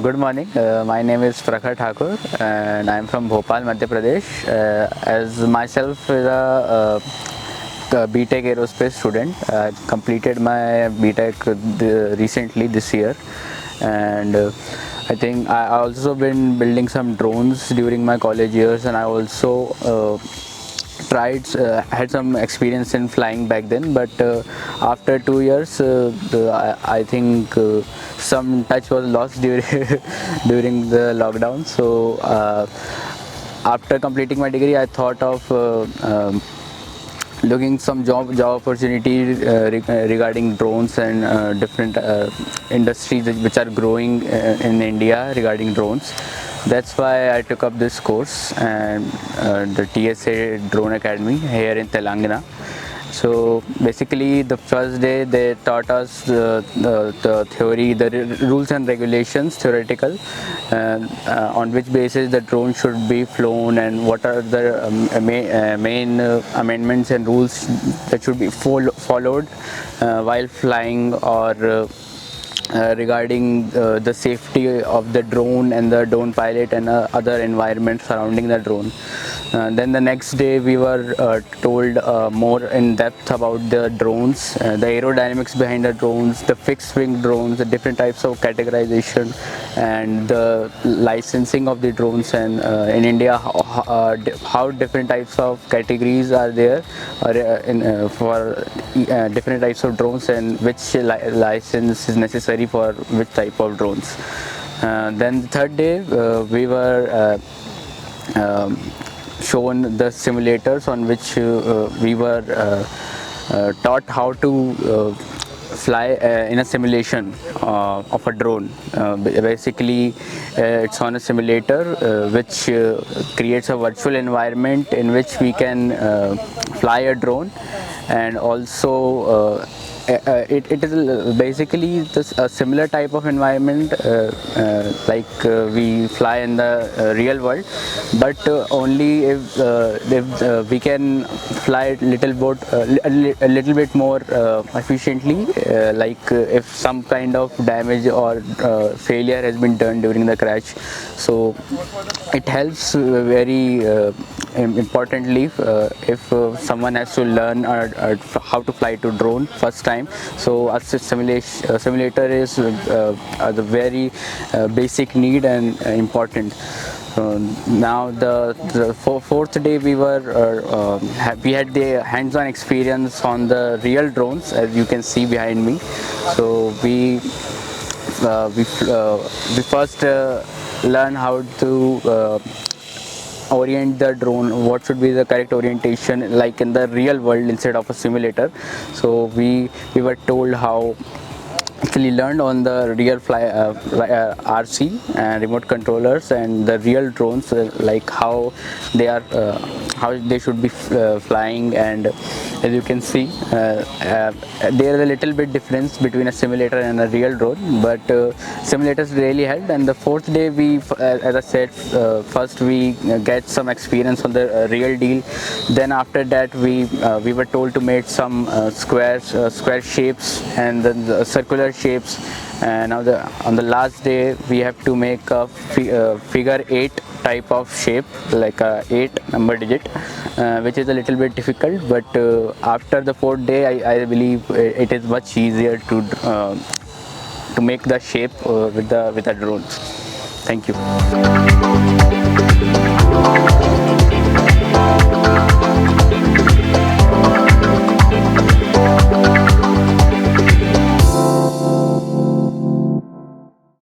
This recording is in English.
Good morning. My name is Prakhar Thakur and I am from Bhopal, Madhya Pradesh. As myself is a B.Tech aerospace student, I completed my B.Tech recently this year, and I think I also been building some drones during my college years, and I also had some experience in flying back then, but after 2 years I think some touch was lost during during the lockdown. So after completing my degree, I thought of looking some job opportunity regarding drones and different industries which are growing in India regarding drones. That's why I took up this course and the TSA Drone Academy here in Telangana. So basically, the first day they taught us the theory, the rules and regulations, theoretical, on which basis the drone should be flown, and what are the main amendments and rules that should be followed while flying, or regarding the safety of the drone and the drone pilot and other environment surrounding the drone. Then the next day we were told more in depth about the drones, the aerodynamics behind the drones, the fixed wing drones, the different types of categorization, and the licensing of the drones, and in India how different types of categories are there for different types of drones, and which license is necessary for which type of drones. Then the third day we were shown the simulators on which we were taught how to fly in a simulation of a drone. Basically, it's on a simulator which creates a virtual environment in which we can fly a drone, and also it is basically a similar type of environment like we fly in the real world, but only if we can fly a little bit more efficiently, like if some kind of damage or failure has been done during the crash. So it helps very importantly if someone has to learn how to fly to drone first time. So a simulator is the very basic need and important. Now the fourth day we we had the hands-on experience on the real drones, as you can see behind me. So we first learn how to orient the drone, what should be the correct orientation like in the real world instead of a simulator. So we were told how, actually learned on the real RC and remote controllers and the real drones, like how they should be flying. And as you can see, there is a little bit difference between a simulator and a real drone, but simulators really helped. And the fourth day we, as I said, first we get some experience on the real deal. Then after that we were told to make some square shapes and then the circular shapes. And now on the last day we have to make a figure 8 type of shape, like a 8 number digit, which is a little bit difficult, but after the fourth day I believe it is much easier to make the shape with the drones. Thank you.